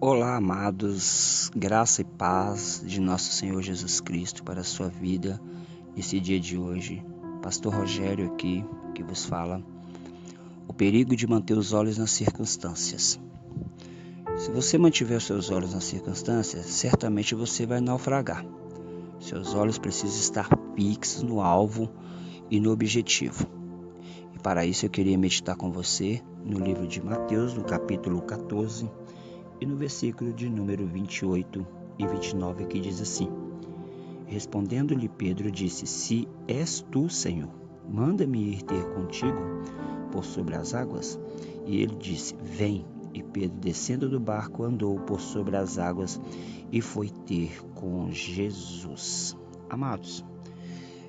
Olá, amados, graça e paz de nosso Senhor Jesus Cristo para a sua vida nesse dia de hoje. Pastor Rogério aqui, que vos fala. O perigo de manter os olhos nas circunstâncias. Se você mantiver os seus olhos nas circunstâncias, certamente você vai naufragar. Seus olhos precisam estar fixos no alvo e no objetivo. E para isso eu queria meditar com você no livro de Mateus, no capítulo 14, e no versículo de número 28 e 29, que diz assim: Respondendo-lhe Pedro, disse: Se és tu, Senhor, manda-me ir ter contigo por sobre as águas. E ele disse: Vem. E Pedro, descendo do barco, andou por sobre as águas e foi ter com Jesus. Amados,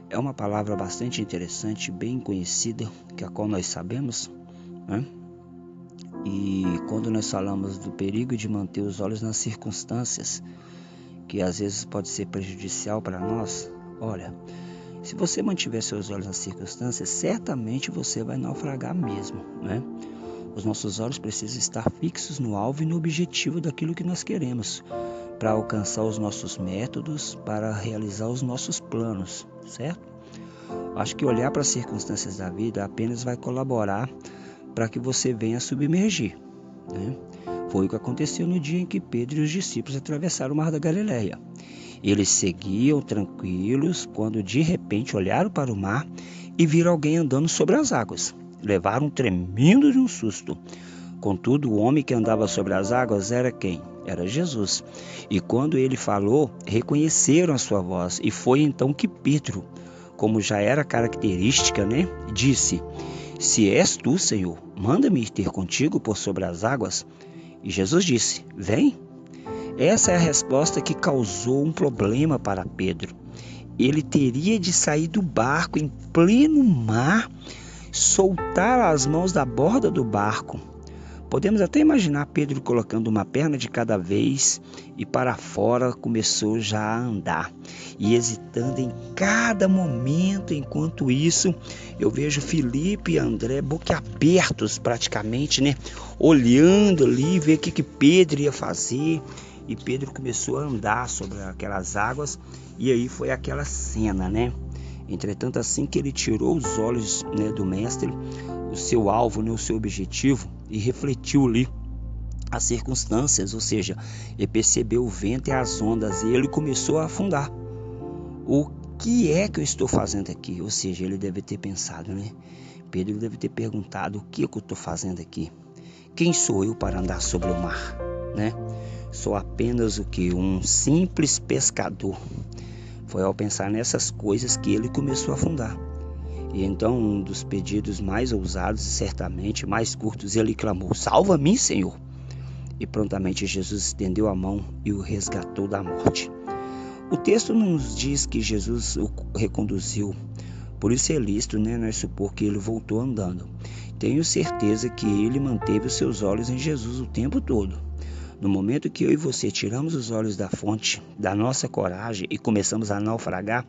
é uma palavra bastante interessante, bem conhecida, que a qual nós sabemos, né? E quando nós falamos do perigo de manter os olhos nas circunstâncias, que às vezes pode ser prejudicial para nós, olha, se você mantiver seus olhos nas circunstâncias, certamente você vai naufragar mesmo, né? Os nossos olhos precisam estar fixos no alvo e no objetivo daquilo que nós queremos, para alcançar os nossos métodos, para realizar os nossos planos, certo? Acho que olhar para as circunstâncias da vida apenas vai colaborar para que você venha submergir, né? Foi o que aconteceu no dia em que Pedro e os discípulos atravessaram o Mar da Galileia. Eles seguiam tranquilos quando de repente olharam para o mar e viram alguém andando sobre as águas. Levaram um tremendo de um susto. Contudo, o homem que andava sobre as águas era quem? Era Jesus. E quando ele falou, reconheceram a sua voz. E foi então que Pedro, como já era característica, né, disse: Se és tu, Senhor, manda-me ir ter contigo por sobre as águas. E Jesus disse: Vem. Essa é a resposta que causou um problema para Pedro. Ele teria de sair do barco em pleno mar, soltar as mãos da borda do barco. Podemos até imaginar Pedro colocando uma perna de cada vez e para fora começou já a andar e hesitando em cada momento. Enquanto isso, eu vejo Felipe e André boquiabertos praticamente, né? Olhando ali, ver o que Pedro ia fazer. E Pedro começou a andar sobre aquelas águas e aí foi aquela cena, né? Entretanto, assim que ele tirou os olhos, né, do mestre, o seu alvo, né, o seu objetivo, e refletiu ali as circunstâncias, ou seja, ele percebeu o vento e as ondas e ele começou a afundar. O que é que eu estou fazendo aqui? Ou seja, ele deve ter pensado, né? Pedro deve ter perguntado: o que é que eu estou fazendo aqui? Quem sou eu para andar sobre o mar, né? Sou apenas o que? Um simples pescador. Foi ao pensar nessas coisas que ele começou a afundar. E então, um dos pedidos mais ousados e certamente mais curtos, ele clamou: Salva-me, Senhor! E prontamente Jesus estendeu a mão e o resgatou da morte. O texto nos diz que Jesus o reconduziu. Por isso é lícito, né, nós supor que ele voltou andando. Tenho certeza que ele manteve os seus olhos em Jesus o tempo todo. No momento que eu e você tiramos os olhos da fonte da nossa coragem e começamos a naufragar,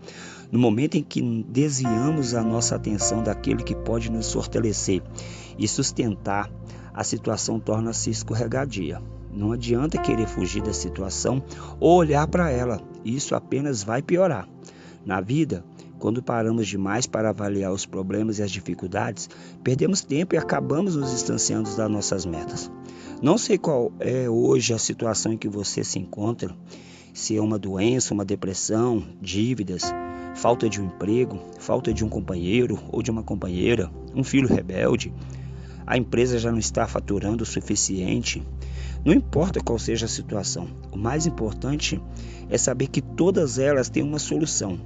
no momento em que desviamos a nossa atenção daquele que pode nos fortalecer e sustentar, a situação torna-se escorregadia. Não adianta querer fugir da situação ou olhar para ela, isso apenas vai piorar. Na vida, quando paramos demais para avaliar os problemas e as dificuldades, perdemos tempo e acabamos nos distanciando das nossas metas. Não sei qual é hoje a situação em que você se encontra, se é uma doença, uma depressão, dívidas, falta de um emprego, falta de um companheiro ou de uma companheira, um filho rebelde, a empresa já não está faturando o suficiente. Não importa qual seja a situação, o mais importante é saber que todas elas têm uma solução.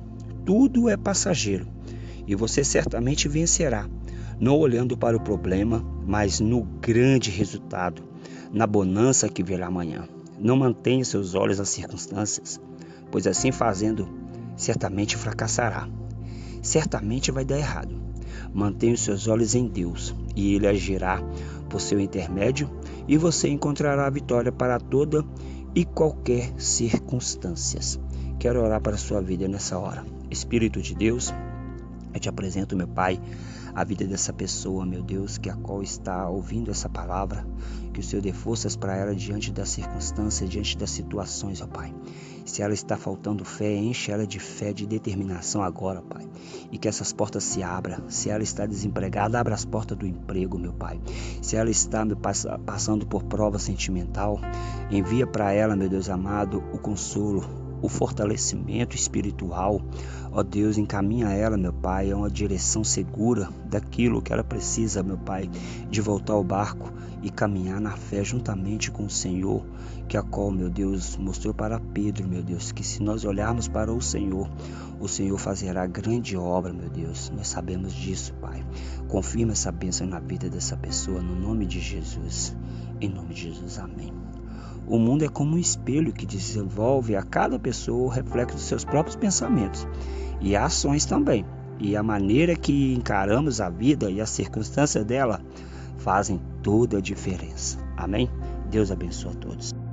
Tudo é passageiro e você certamente vencerá, não olhando para o problema, mas no grande resultado, na bonança que virá amanhã. Não mantenha seus olhos nas circunstâncias, pois assim fazendo, certamente fracassará. Certamente vai dar errado. Mantenha os seus olhos em Deus e Ele agirá por seu intermédio e você encontrará a vitória para toda e qualquer circunstâncias. Quero orar para a sua vida nessa hora. Espírito de Deus, eu te apresento, meu Pai, a vida dessa pessoa, meu Deus, que a qual está ouvindo essa palavra, que o Senhor dê forças para ela diante das circunstâncias, diante das situações, ó Pai. Se ela está faltando fé, enche ela de fé, de determinação agora, Pai. E que essas portas se abram. Se ela está desempregada, abra as portas do emprego, meu Pai. Se ela está passando por prova sentimental, envia para ela, meu Deus amado, o consolo, o fortalecimento espiritual. Ó Deus, encaminha ela, meu Pai, a uma direção segura daquilo que ela precisa, meu Pai, de voltar ao barco e caminhar na fé juntamente com o Senhor, que a qual, meu Deus, mostrou para Pedro, meu Deus, que se nós olharmos para o Senhor fazerá grande obra, meu Deus. Nós sabemos disso, Pai. Confirma essa bênção na vida dessa pessoa, no nome de Jesus. Em nome de Jesus, amém. O mundo é como um espelho que desenvolve a cada pessoa o reflexo dos seus próprios pensamentos e ações também. E a maneira que encaramos a vida e as circunstâncias dela fazem toda a diferença. Amém? Deus abençoe a todos.